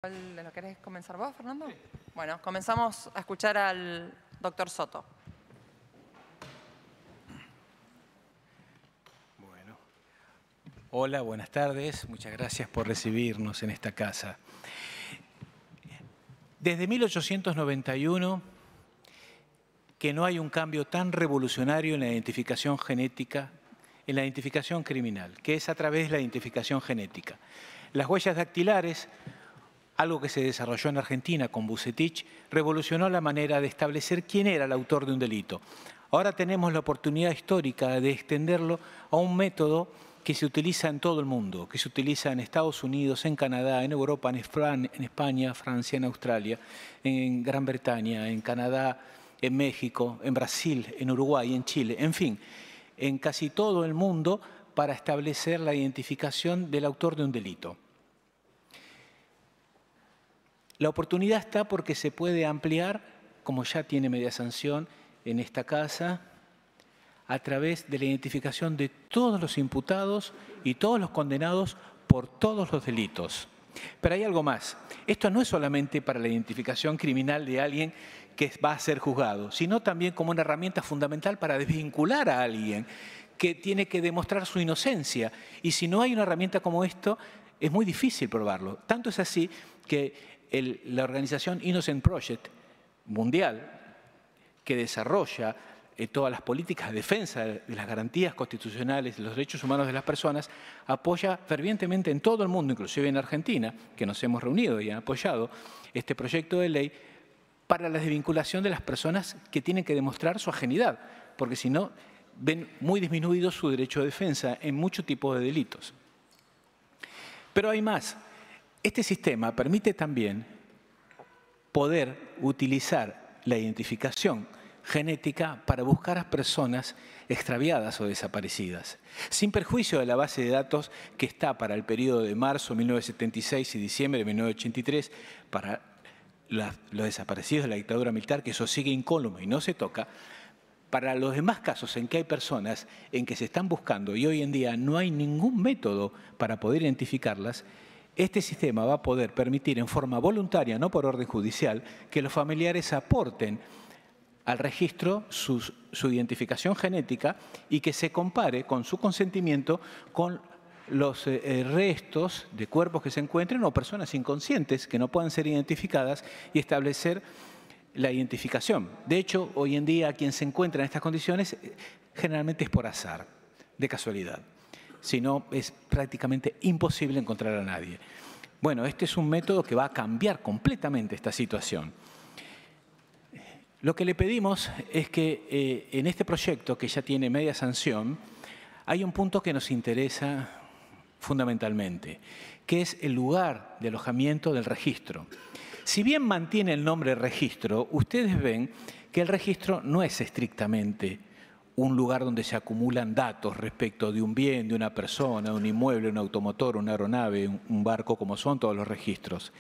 ¿Lo querés comenzar vos, Fernando? Sí. Bueno, comenzamos a escuchar al doctor Soto. Bueno. Hola, buenas tardes. Muchas gracias por recibirnos en esta casa. Desde 1891, que no hay un cambio tan revolucionario en la identificación genética, en la identificación criminal, que es a través de la identificación genética. Las huellas dactilares, algo que se desarrolló en Argentina con Vucetich, revolucionó la manera de establecer quién era el autor de un delito. Ahora tenemos la oportunidad histórica de extenderlo a un método que se utiliza en todo el mundo, que se utiliza en Estados Unidos, en Canadá, en Europa, en España, Francia, en Australia, en Gran Bretaña, en Canadá, en México, en Brasil, en Uruguay, en Chile, en fin, en casi todo el mundo para establecer la identificación del autor de un delito. La oportunidad está porque se puede ampliar, como ya tiene media sanción en esta casa, a través de la identificación de todos los imputados y todos los condenados por todos los delitos. Pero hay algo más. Esto no es solamente para la identificación criminal de alguien que va a ser juzgado, sino también como una herramienta fundamental para desvincular a alguien que tiene que demostrar su inocencia. Y si no hay una herramienta como esto, es muy difícil probarlo. Tanto es así que la organización Innocent Project mundial, que desarrolla todas las políticas de defensa de las garantías constitucionales de los derechos humanos de las personas, apoya fervientemente en todo el mundo, inclusive en Argentina, que nos hemos reunido y han apoyado este proyecto de ley para la desvinculación de las personas que tienen que demostrar su ajenidad, porque si no, ven muy disminuido su derecho de defensa en muchos tipos de delitos. Pero hay más. Este sistema permite también poder utilizar la identificación genética para buscar a personas extraviadas o desaparecidas, sin perjuicio de la base de datos que está para el periodo de marzo de 1976 y diciembre de 1983 para los desaparecidos de la dictadura militar, que eso sigue incólume y no se toca. Para los demás casos en que hay personas en que se están buscando y hoy en día no hay ningún método para poder identificarlas, este sistema va a poder permitir en forma voluntaria, no por orden judicial, que los familiares aporten al registro su identificación genética y que se compare con su consentimiento con los restos de cuerpos que se encuentren o personas inconscientes que no puedan ser identificadas y establecer la identificación. De hecho, hoy en día quien se encuentra en estas condiciones generalmente es por azar, de casualidad. Si no, es prácticamente imposible encontrar a nadie. Bueno, este es un método que va a cambiar completamente esta situación. Lo que le pedimos es que en este proyecto, que ya tiene media sanción, hay un punto que nos interesa fundamentalmente, que es el lugar de alojamiento del registro. Si bien mantiene el nombre registro, ustedes ven que el registro no es estrictamente un lugar donde se acumulan datos respecto de un bien, de una persona, un inmueble, un automotor, una aeronave, un barco, como son todos los registros.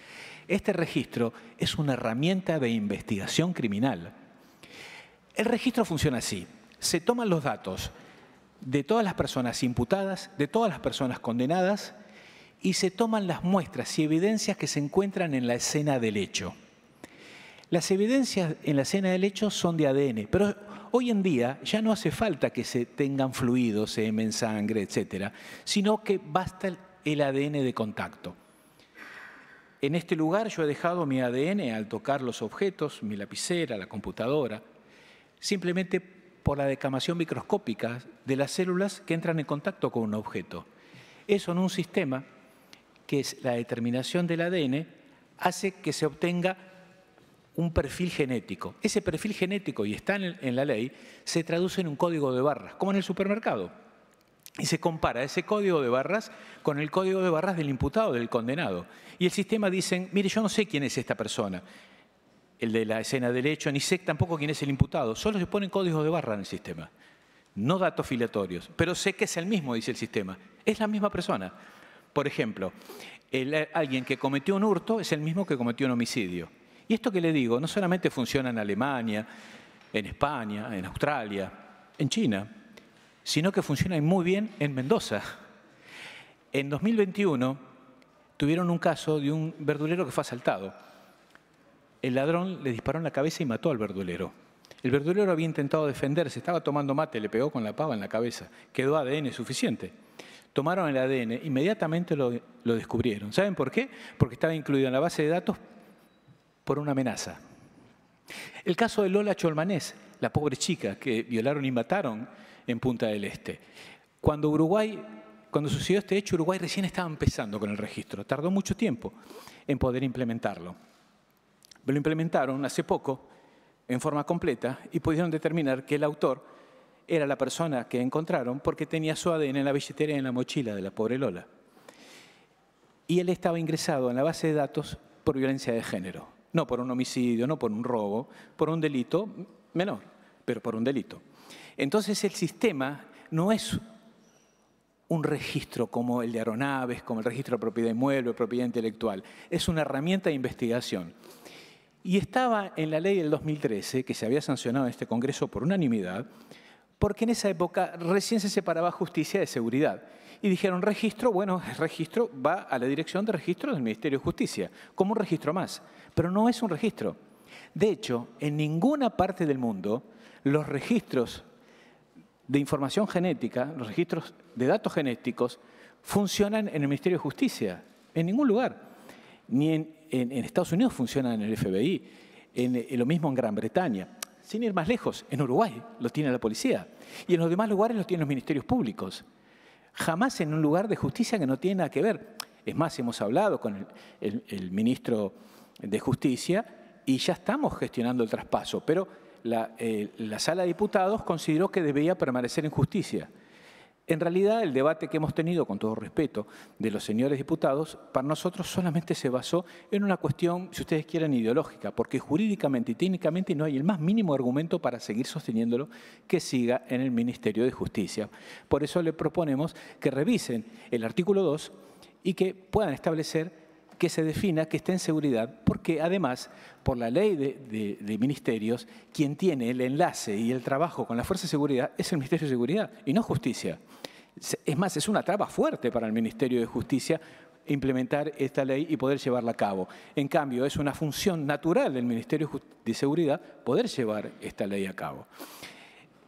Este registro es una herramienta de investigación criminal. El registro funciona así. Se toman los datos de todas las personas imputadas, de todas las personas condenadas, y se toman las muestras y evidencias que se encuentran en la escena del hecho. Las evidencias en la escena del hecho son de ADN, pero hoy en día ya no hace falta que se tengan fluidos, semen, sangre, etcétera, sino que basta el ADN de contacto. En este lugar yo he dejado mi ADN al tocar los objetos, mi lapicera, la computadora, simplemente por la decamación microscópica de las células que entran en contacto con un objeto. Eso en un sistema, que es la determinación del ADN, hace que se obtenga un perfil genético. Ese perfil genético, y está en la ley, se traduce en un código de barras, como en el supermercado. Y se compara ese código de barras con el código de barras del imputado, del condenado. Y el sistema dice, mire, yo no sé quién es esta persona, el de la escena del hecho, ni sé tampoco quién es el imputado. Solo se ponen códigos de barra en el sistema, no datos filiatorios. Pero sé que es el mismo, dice el sistema. Es la misma persona. Por ejemplo, alguien que cometió un hurto es el mismo que cometió un homicidio. Y esto que le digo, no solamente funciona en Alemania, en España, en Australia, en China, sino que funciona muy bien en Mendoza. En 2021, tuvieron un caso de un verdulero que fue asaltado. El ladrón le disparó en la cabeza y mató al verdulero. El verdulero había intentado defenderse, estaba tomando mate, le pegó con la pava en la cabeza. Quedó ADN suficiente. Tomaron el ADN, inmediatamente lo descubrieron. ¿Saben por qué? Porque estaba incluido en la base de datos por una amenaza. El caso de Lola Cholmanés, la pobre chica que violaron y mataron en Punta del Este. Cuando sucedió este hecho, Uruguay recién estaba empezando con el registro. Tardó mucho tiempo en poder implementarlo. Lo implementaron hace poco en forma completa y pudieron determinar que el autor era la persona que encontraron porque tenía su ADN en la billetera y en la mochila de la pobre Lola. Y él estaba ingresado en la base de datos por violencia de género. No por un homicidio, no por un robo, por un delito menor, pero por un delito. Entonces el sistema no es un registro como el de aeronaves, como el registro de propiedad inmueble, propiedad intelectual. Es una herramienta de investigación. Y estaba en la ley del 2013, que se había sancionado en este Congreso por unanimidad, porque en esa época recién se separaba justicia de seguridad. Y dijeron, registro, bueno, el registro va a la Dirección de Registro del Ministerio de Justicia, como un registro más. Pero no es un registro. De hecho, en ninguna parte del mundo los registros de información genética, los registros de datos genéticos, funcionan en el Ministerio de Justicia. En ningún lugar. Ni en Estados Unidos funciona en el FBI, lo mismo en Gran Bretaña. Sin ir más lejos, en Uruguay lo tiene la policía y en los demás lugares lo tienen los ministerios públicos. Jamás en un lugar de justicia que no tiene nada que ver. Es más, hemos hablado con el ministro de Justicia y ya estamos gestionando el traspaso, pero la Sala de Diputados consideró que debía permanecer en justicia. En realidad, el debate que hemos tenido, con todo respeto, de los señores diputados, para nosotros solamente se basó en una cuestión, si ustedes quieren, ideológica, porque jurídicamente y técnicamente no hay el más mínimo argumento para seguir sosteniéndolo que siga en el Ministerio de Justicia. Por eso le proponemos que revisen el artículo 2 y que puedan establecer que se defina que esté en seguridad, porque además, por la ley de ministerios, quien tiene el enlace y el trabajo con la Fuerza de Seguridad es el Ministerio de Seguridad y no Justicia. Es más, es una traba fuerte para el Ministerio de Justicia implementar esta ley y poder llevarla a cabo. En cambio, es una función natural del Ministerio de Seguridad poder llevar esta ley a cabo.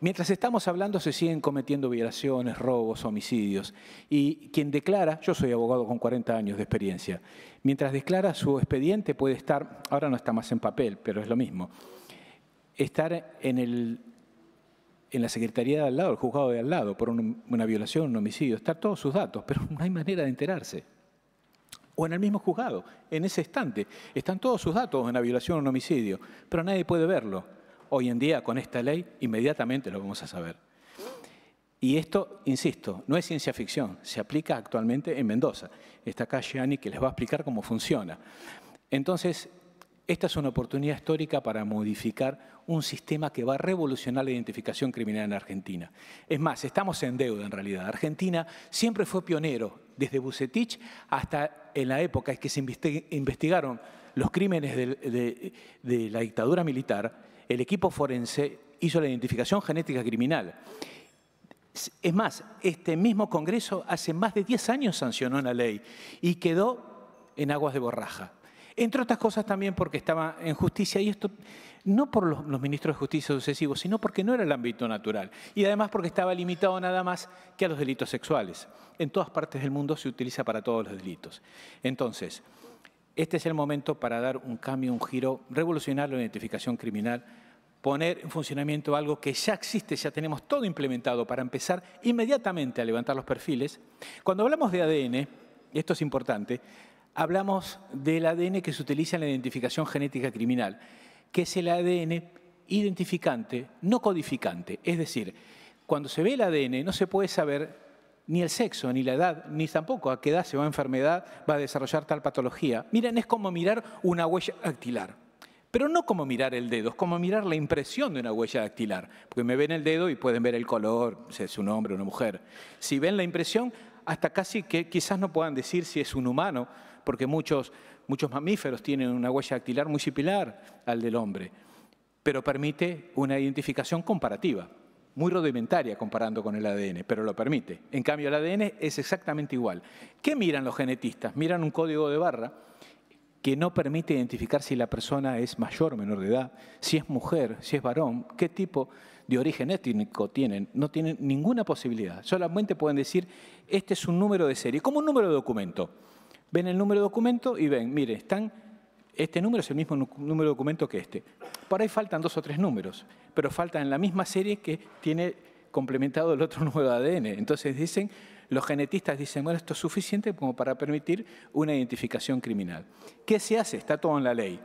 Mientras estamos hablando se siguen cometiendo violaciones, robos, homicidios. Y quien declara, yo soy abogado con 40 años de experiencia, mientras declara su expediente puede estar, ahora no está más en papel, pero es lo mismo, estar en la secretaría de al lado, el juzgado de al lado, por una violación, un homicidio, están todos sus datos, pero no hay manera de enterarse. O en el mismo juzgado, en ese estante, están todos sus datos en una violación o un homicidio, pero nadie puede verlo. Hoy en día, con esta ley, inmediatamente lo vamos a saber. Y esto, insisto, no es ciencia ficción, se aplica actualmente en Mendoza. Está acá Gianni que les va a explicar cómo funciona. Entonces, esta es una oportunidad histórica para modificar un sistema que va a revolucionar la identificación criminal en Argentina. Es más, estamos en deuda en realidad. Argentina siempre fue pionero, desde Bucetich hasta en la época en que se investigaron los crímenes de la dictadura militar. El equipo forense hizo la identificación genética criminal. Es más, este mismo Congreso hace más de 10 años sancionó una ley y quedó en aguas de borraja. Entre otras cosas también porque estaba en justicia, y esto no por los ministros de justicia sucesivos, sino porque no era el ámbito natural. Y además porque estaba limitado nada más que a los delitos sexuales. En todas partes del mundo se utiliza para todos los delitos. Entonces, este es el momento para dar un cambio, un giro, revolucionar la identificación criminal, poner en funcionamiento algo que ya existe, ya tenemos todo implementado para empezar inmediatamente a levantar los perfiles. Cuando hablamos de ADN, y esto es importante, hablamos del ADN que se utiliza en la identificación genética criminal, que es el ADN identificante, no codificante. Es decir, cuando se ve el ADN no se puede saber ni el sexo, ni la edad, ni tampoco a qué edad se va a enfermedad, va a desarrollar tal patología. Miren, es como mirar una huella dactilar. Pero no como mirar el dedo, es como mirar la impresión de una huella dactilar. Porque me ven el dedo y pueden ver el color, si es un hombre o una mujer. Si ven la impresión, hasta casi que quizás no puedan decir si es un humano, porque muchos mamíferos tienen una huella dactilar muy similar al del hombre, pero permite una identificación comparativa. muy rudimentaria comparando con el ADN, pero lo permite. En cambio, el ADN es exactamente igual. ¿Qué miran los genetistas? Miran un código de barra que no permite identificar si la persona es mayor o menor de edad, si es mujer, si es varón, qué tipo de origen étnico tienen. No tienen ninguna posibilidad. Solamente pueden decir, este es un número de serie, como un número de documento. Ven el número de documento y ven, mire, este número es el mismo número de documento que este. Por ahí faltan 2 o 3 números, pero faltan en la misma serie que tiene complementado el otro número de ADN. Entonces los genetistas dicen, bueno, esto es suficiente como para permitir una identificación criminal. ¿Qué se hace? Está todo en la ley.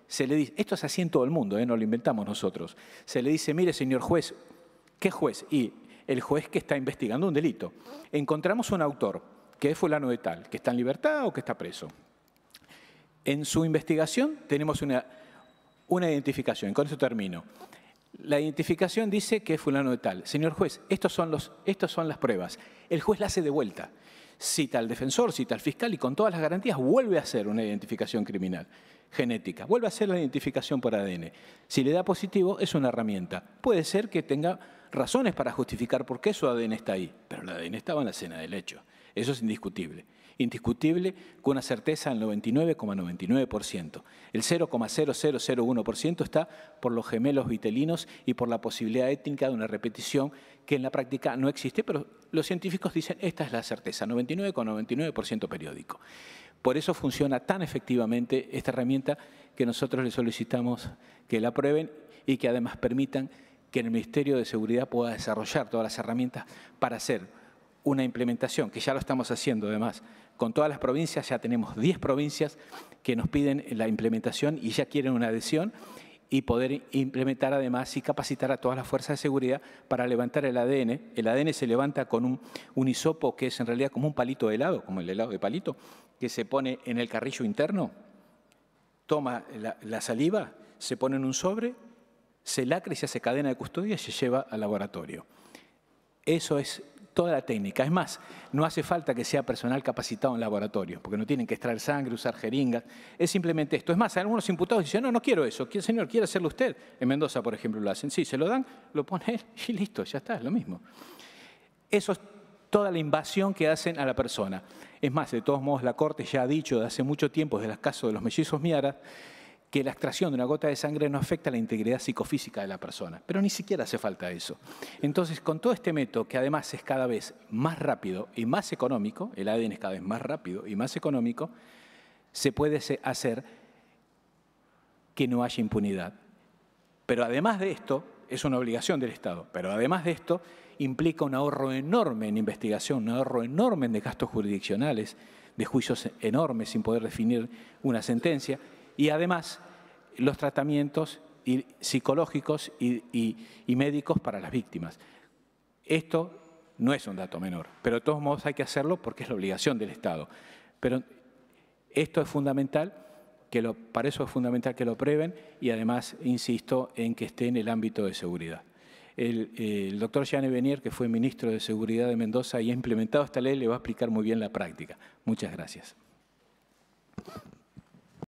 Se le dice, esto es así en todo el mundo, no lo inventamos nosotros. Se le dice, mire, señor juez, ¿qué juez? Y el juez que está investigando un delito. Encontramos un autor, que es fulano de tal, que está en libertad o que está preso. En su investigación tenemos una identificación, con eso termino. La identificación dice que es fulano de tal. Señor juez, estas son las pruebas. El juez la hace de vuelta. Cita al defensor, cita al fiscal y con todas las garantías vuelve a hacer una identificación criminal genética. Vuelve a hacer la identificación por ADN. Si le da positivo, es una herramienta. Puede ser que tenga razones para justificar por qué su ADN está ahí, pero el ADN estaba en la escena del hecho. Eso es indiscutible. Indiscutible con una certeza del 99,99%. El 0,0001% está por los gemelos vitelinos y por la posibilidad étnica de una repetición que en la práctica no existe, pero los científicos dicen esta es la certeza, 99,99% periódico. Por eso funciona tan efectivamente esta herramienta que nosotros le solicitamos que la aprueben y que además permitan que el Ministerio de Seguridad pueda desarrollar todas las herramientas para hacer una implementación, que ya lo estamos haciendo además, con todas las provincias. Ya tenemos 10 provincias que nos piden la implementación y ya quieren una adhesión, y poder implementar además y capacitar a todas las fuerzas de seguridad para levantar el ADN. El ADN se levanta con un hisopo que es en realidad como un palito de helado, como el helado de palito, que se pone en el carrillo interno, toma la saliva, se pone en un sobre, se lacra y se hace cadena de custodia y se lleva al laboratorio. Eso es toda la técnica. Es más, no hace falta que sea personal capacitado en laboratorio, porque no tienen que extraer sangre, usar jeringas. Es simplemente esto. Es más, algunos imputados dicen, no quiero eso. Señor, ¿quiere hacerlo usted? En Mendoza, por ejemplo, lo hacen. Sí, se lo dan, lo pone él y listo, ya está, es lo mismo. Eso es toda la invasión que hacen a la persona. Es más, de todos modos, la Corte ya ha dicho de hace mucho tiempo, desde el caso de los mellizos Miara, que la extracción de una gota de sangre no afecta la integridad psicofísica de la persona. Pero ni siquiera hace falta eso. Entonces, con todo este método, que además es cada vez más rápido y más económico, el ADN es cada vez más rápido y más económico, se puede hacer que no haya impunidad. Pero además de esto, es una obligación del Estado, pero además de esto, implica un ahorro enorme en investigación, un ahorro enorme en gastos jurisdiccionales, de juicios enormes sin poder definir una sentencia, y además los tratamientos psicológicos y médicos para las víctimas. Esto no es un dato menor, pero de todos modos hay que hacerlo porque es la obligación del Estado. Pero esto es fundamental, para eso es fundamental que lo aprueben, y además insisto en que esté en el ámbito de seguridad. El doctor Jean Venier, que fue ministro de Seguridad de Mendoza y ha implementado esta ley, le va a explicar muy bien la práctica. Muchas gracias.